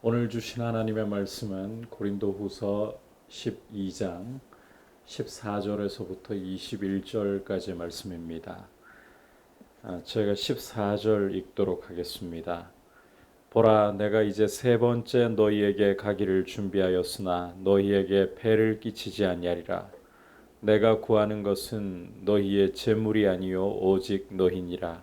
오늘 주신 하나님의 말씀은 고린도후서 12장 14절에서부터 21절까지의 말씀입니다. 제가 14절 읽도록 하겠습니다. 보라, 내가 이제 세 번째 너희에게 가기를 준비하였으나 너희에게 폐를 끼치지 아니하리라. 내가 구하는 것은 너희의 재물이 아니요 오직 너희니라.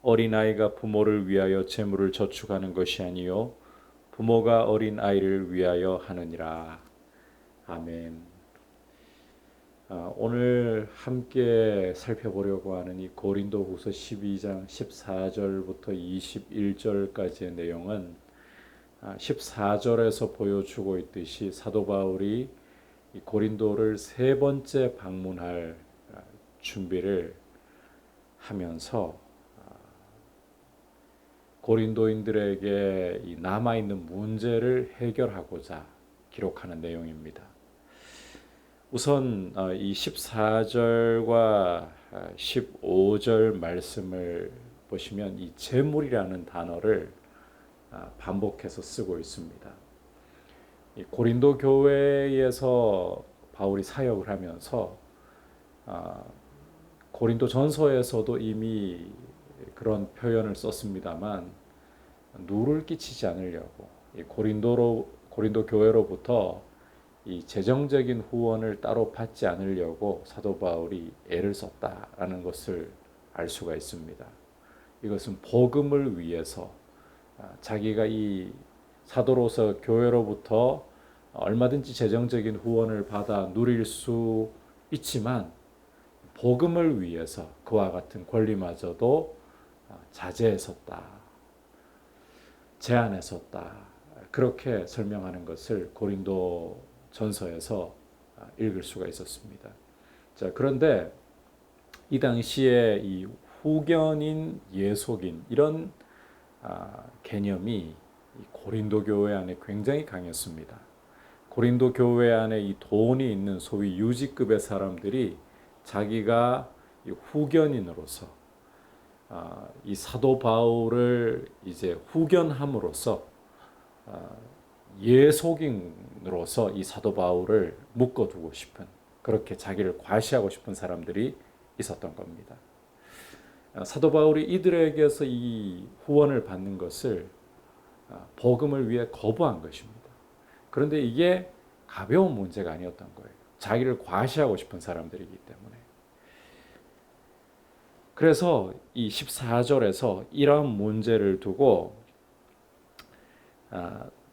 어린아이가 부모를 위하여 재물을 저축하는 것이 아니요 부모가 어린 아이를 위하여 하느니라. 아멘. 오늘 함께 살펴보려고 하는 이 고린도후서 12장 14절부터 21절까지의 내용은 14절에서 보여주고 있듯이 사도 바울이 이 고린도를 세 번째 방문할 준비를 하면서 고린도인들에게 이 남아있는 문제를 해결하고자 기록하는 내용입니다. 우선 이 14절과 15절 말씀을 보시면 이 재물이라는 단어를 반복해서 쓰고 있습니다. 이 고린도 교회에서 바울이 사역을 하면서 고린도 전서에서도 이미 그런 표현을 썼습니다만 누를 끼치지 않으려고 고린도 교회로부터 이 재정적인 후원을 따로 받지 않으려고 사도 바울이 애를 썼다라는 것을 알 수가 있습니다. 이것은 복음을 위해서 자기가 이 사도로서 교회로부터 얼마든지 재정적인 후원을 받아 누릴 수 있지만 복음을 위해서 그와 같은 권리마저도 자제했었다, 제한했었다, 그렇게 설명하는 것을 고린도 전서에서 읽을 수가 있었습니다. 자, 그런데 이 당시에 이 후견인, 예속인 이런 개념이 이 고린도 교회 안에 굉장히 강했습니다. 고린도 교회 안에 이 돈이 있는 소위 유지급의 사람들이 자기가 이 후견인으로서 이 사도 바울을 이제 후견함으로써 예속인으로서 이 사도 바울을 묶어두고 싶은, 그렇게 자기를 과시하고 싶은 사람들이 있었던 겁니다. 사도 바울이 이들에게서 이 후원을 받는 것을 복음을 위해 거부한 것입니다. 그런데 이게 가벼운 문제가 아니었던 거예요. 자기를 과시하고 싶은 사람들이기 때문에. 그래서 이 14절에서 이러한 문제를 두고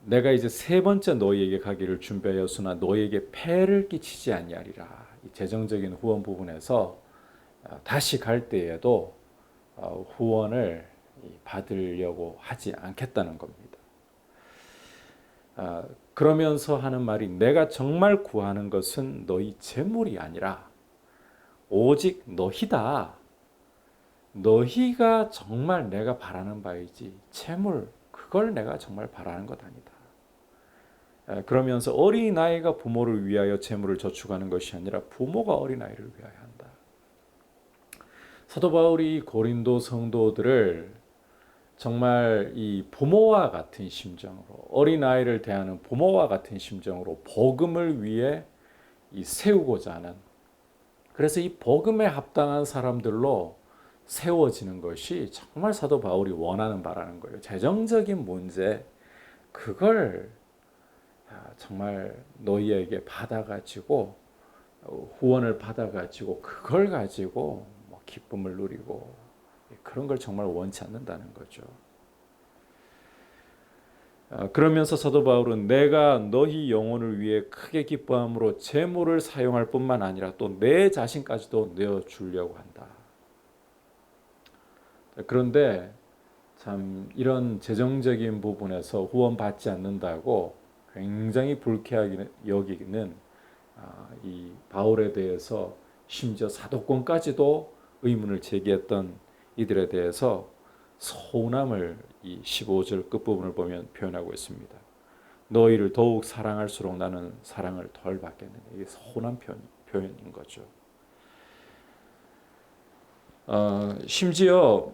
내가 이제 세 번째 너희에게 가기를 준비하였으나 너희에게 폐를 끼치지 아니하리라. 이 재정적인 후원 부분에서 다시 갈 때에도 후원을 받으려고 하지 않겠다는 겁니다. 그러면서 하는 말이 내가 정말 구하는 것은 너희 재물이 아니라 오직 너희다. 너희가 정말 내가 바라는 바이지 재물 그걸 내가 정말 바라는 것 아니다. 그러면서 어린아이가 부모를 위하여 재물을 저축하는 것이 아니라 부모가 어린아이를 위하여 한다. 사도 바울이 고린도 성도들을 정말 이 부모와 같은 심정으로, 어린아이를 대하는 부모와 같은 심정으로 복음을 위해 세우고자 하는, 그래서 이 복음에 합당한 사람들로 세워지는 것이 정말 사도 바울이 원하는 바라는 거예요. 재정적인 문제, 그걸 정말 너희에게 받아가지고 후원을 받아가지고 그걸 가지고 기쁨을 누리고 그런 걸 정말 원치 않는다는 거죠. 그러면서 사도 바울은 내가 너희 영혼을 위해 크게 기뻐함으로 재물을 사용할 뿐만 아니라 또 내 자신까지도 내어주려고 한다. 그런데 참 이런 재정적인 부분에서 후원받지 않는다고 굉장히 불쾌하게 여기는 이 바울에 대해서 심지어 사도권까지도 의문을 제기했던 이들에 대해서 서운함을 이 15절 끝부분을 보면 표현하고 있습니다. 너희를 더욱 사랑할수록 나는 사랑을 덜 받겠느냐. 이게 서운한 표현인 거죠. 심지어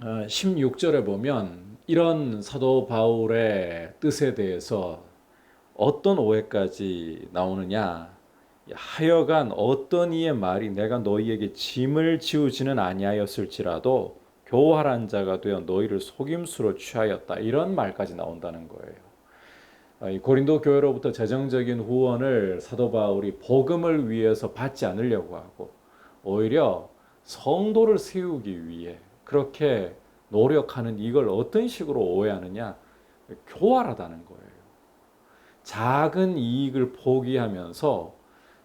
16절에 보면 이런 사도 바울의 뜻에 대해서 어떤 오해까지 나오느냐? 하여간 어떤 이의 말이 내가 너희에게 짐을 지우지는 아니하였을지라도 교활한 자가 되어 너희를 속임수로 취하였다. 이런 말까지 나온다는 거예요. 이 고린도 교회로부터 재정적인 후원을 사도 바울이 복음을 위해서 받지 않으려고 하고 오히려 성도를 세우기 위해 그렇게 노력하는 이걸 어떤 식으로 오해하느냐? 교활하다는 거예요. 작은 이익을 포기하면서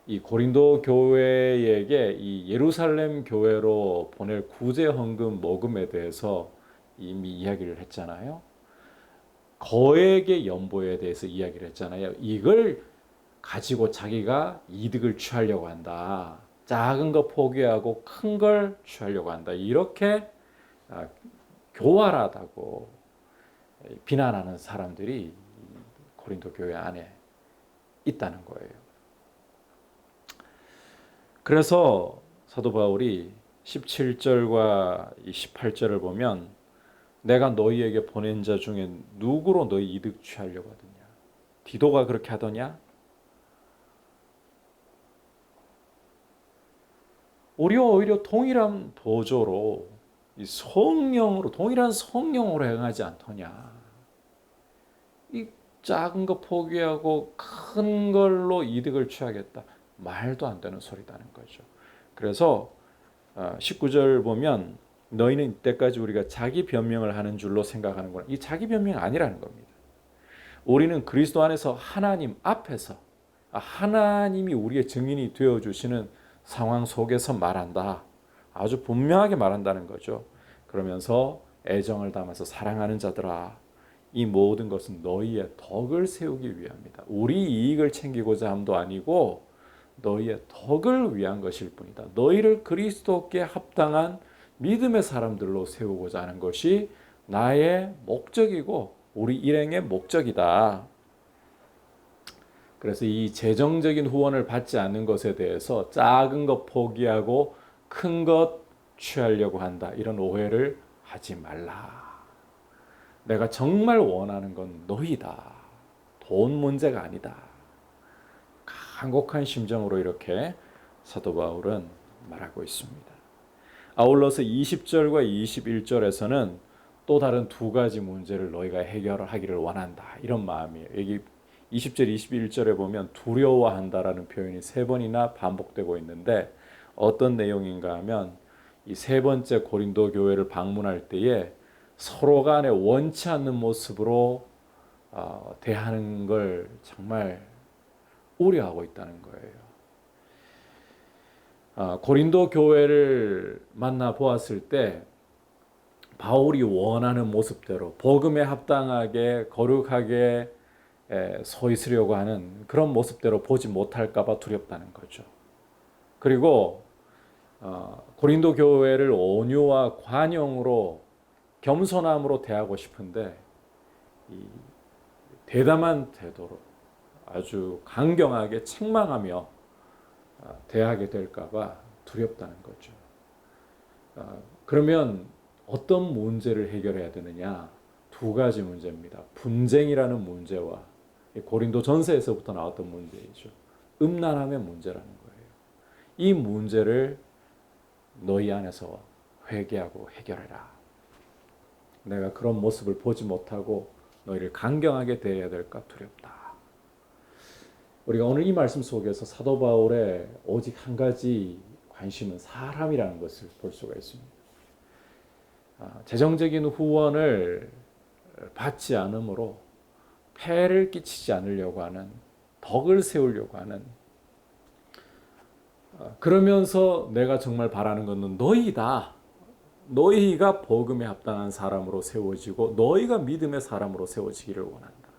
이 고린도 교회에게 이 예루살렘 교회로 보낼 구제 헌금 모금에 대해서 이미 이야기를 했잖아요. 거액의 연보에 대해서 이야기를 했잖아요. 이걸 가지고 자기가 이득을 취하려고 한다. 작은 거 포기하고 큰 걸 취하려고 한다. 이렇게 교활하다고 비난하는 사람들이 고린도 교회 안에 있다는 거예요. 그래서 사도 바울이 17절과 18절을 보면 내가 너희에게 보낸 자 중에 누구로 너희 이득 취하려고 하더냐? 디도가 그렇게 하더냐? 우리와 오히려 동일한 보조로 이 성령으로 동일한 성령으로 행하지 않더냐? 이 작은 거 포기하고 큰 걸로 이득을 취하겠다. 말도 안 되는 소리다는 거죠. 그래서 19절 보면 너희는 이때까지 우리가 자기 변명을 하는 줄로 생각하는구나. 이 자기 변명이 아니라는 겁니다. 우리는 그리스도 안에서 하나님 앞에서 하나님이 우리의 증인이 되어주시는 상황 속에서 말한다. 아주 분명하게 말한다는 거죠. 그러면서 애정을 담아서 사랑하는 자들아 이 모든 것은 너희의 덕을 세우기 위함이다. 우리 이익을 챙기고자 함도 아니고 너희의 덕을 위한 것일 뿐이다. 너희를 그리스도께 합당한 믿음의 사람들로 세우고자 하는 것이 나의 목적이고 우리 일행의 목적이다. 그래서 이 재정적인 후원을 받지 않는 것에 대해서 작은 것 포기하고 큰 것 취하려고 한다. 이런 오해를 하지 말라. 내가 정말 원하는 건 너희다. 돈 문제가 아니다. 간곡한 심정으로 이렇게 사도 바울은 말하고 있습니다. 아울러서 20절과 21절에서는 또 다른 두 가지 문제를 너희가 해결하기를 원한다. 이런 마음이에요. 여기 20절, 21절에 보면 두려워한다라는 표현이 세 번이나 반복되고 있는데 어떤 내용인가 하면 이 세 번째 고린도 교회를 방문할 때에 서로 간에 원치 않는 모습으로 대하는 걸 정말 우려하고 있다는 거예요. 고린도 교회를 만나 보았을 때 바울이 원하는 모습대로 복음에 합당하게 거룩하게 서 있으려고 하는 그런 모습대로 보지 못할까 봐 두렵다는 거죠. 그리고 고린도 교회를 온유와 관용으로 겸손함으로 대하고 싶은데 이 대담한 태도로 아주 강경하게 책망하며 대하게 될까 봐 두렵다는 거죠. 그러면 어떤 문제를 해결해야 되느냐? 두 가지 문제입니다. 분쟁이라는 문제와 고린도 전서에서부터 나왔던 문제이죠. 음란함의 문제라는 거예요. 이 문제를 너희 안에서 회개하고 해결해라. 내가 그런 모습을 보지 못하고 너희를 강경하게 대해야 될까 두렵다. 우리가 오늘 이 말씀 속에서 사도 바울의 오직 한 가지 관심은 사람이라는 것을 볼 수가 있습니다. 재정적인 후원을 받지 않으므로 폐를 끼치지 않으려고 하는 덕을 세우려고 하는 그러면서 내가 정말 바라는 것은 너희다. 너희가 복음에 합당한 사람으로 세워지고 너희가 믿음의 사람으로 세워지기를 원한다.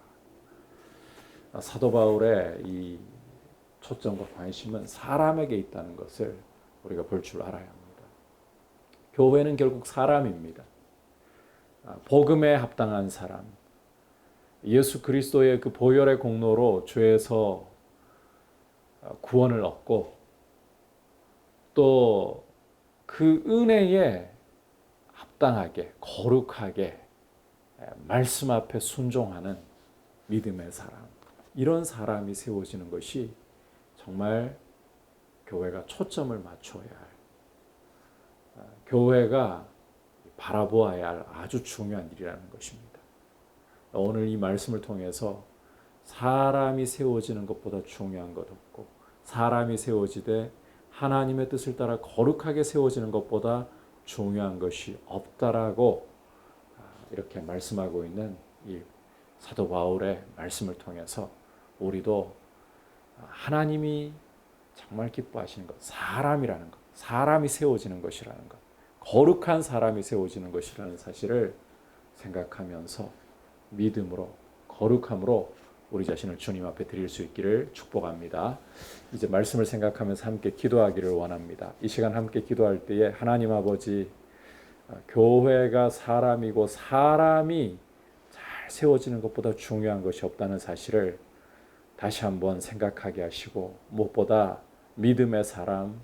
사도 바울의 이 초점과 관심은 사람에게 있다는 것을 우리가 볼 줄 알아야 합니다. 교회는 결국 사람입니다. 복음에 합당한 사람, 예수 그리스도의 그 보혈의 공로로 죄에서 구원을 얻고 또 그 은혜에 합당하게 거룩하게 말씀 앞에 순종하는 믿음의 사람, 이런 사람이 세워지는 것이 정말 교회가 초점을 맞춰야 할, 교회가 바라보아야 할 아주 중요한 일이라는 것입니다. 오늘 이 말씀을 통해서 사람이 세워지는 것보다 중요한 것 없고, 사람이 세워지되 하나님의 뜻을 따라 거룩하게 세워지는 것보다 중요한 것이 없다라고 이렇게 말씀하고 있는 이 사도 바울의 말씀을 통해서 우리도 하나님이 정말 기뻐하시는 것, 사람이라는 것, 사람이 세워지는 것이라는 것, 거룩한 사람이 세워지는 것이라는 사실을 생각하면서 믿음으로, 거룩함으로 우리 자신을 주님 앞에 드릴 수 있기를 축복합니다. 이제 말씀을 생각하면서 함께 기도하기를 원합니다. 이 시간 함께 기도할 때에 하나님 아버지, 교회가 사람이고 사람이 잘 세워지는 것보다 중요한 것이 없다는 사실을 다시 한번 생각하게 하시고, 무엇보다 믿음의 사람,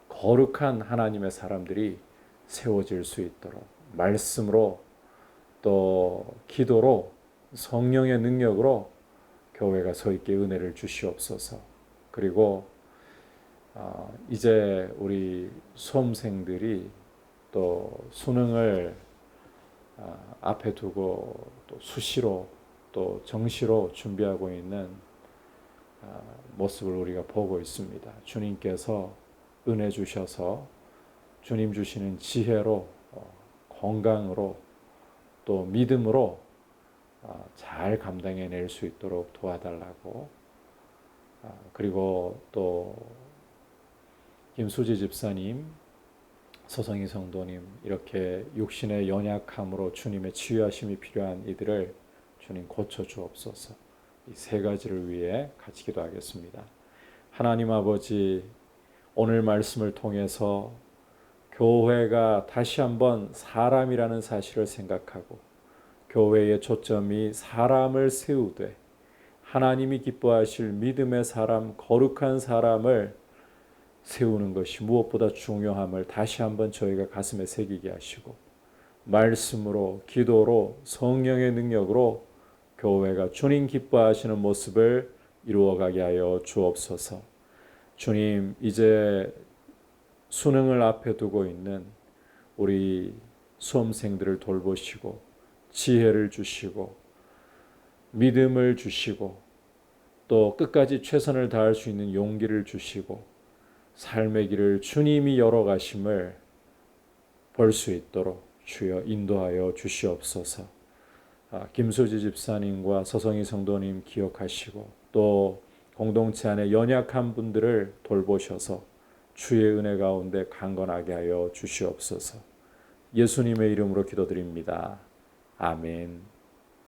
거룩한 하나님의 사람들이 세워질 수 있도록 말씀으로 또 기도로 성령의 능력으로 교회가 서 있게 은혜를 주시옵소서. 그리고 이제 우리 수험생들이 또 수능을 앞에 두고 또 수시로 또 정시로 준비하고 있는 모습을 우리가 보고 있습니다. 주님께서 은혜 주셔서 주님 주시는 지혜로, 건강으로, 또 믿음으로 잘 감당해낼 수 있도록 도와달라고, 그리고 또 김수지 집사님, 서성희 성도님, 이렇게 육신의 연약함으로 주님의 치유하심이 필요한 이들을 주님 고쳐주옵소서. 이 세 가지를 위해 같이 기도하겠습니다. 하나님 아버지, 오늘 말씀을 통해서 교회가 다시 한번 사람이라는 사실을 생각하고, 교회의 초점이 사람을 세우되 하나님이 기뻐하실 믿음의 사람, 거룩한 사람을 세우는 것이 무엇보다 중요함을 다시 한번 저희가 가슴에 새기게 하시고, 말씀으로, 기도로, 성령의 능력으로 교회가 주님 기뻐하시는 모습을 이루어가게 하여 주옵소서. 주님, 이제 수능을 앞에 두고 있는 우리 수험생들을 돌보시고 지혜를 주시고 믿음을 주시고 또 끝까지 최선을 다할 수 있는 용기를 주시고 삶의 길을 주님이 열어가심을 볼 수 있도록 주여 인도하여 주시옵소서. 김수지 집사님과 서성희 성도님 기억하시고 또 공동체 안에 연약한 분들을 돌보셔서 주의 은혜 가운데 강건하게 하여 주시옵소서. 예수님의 이름으로 기도드립니다. 아멘.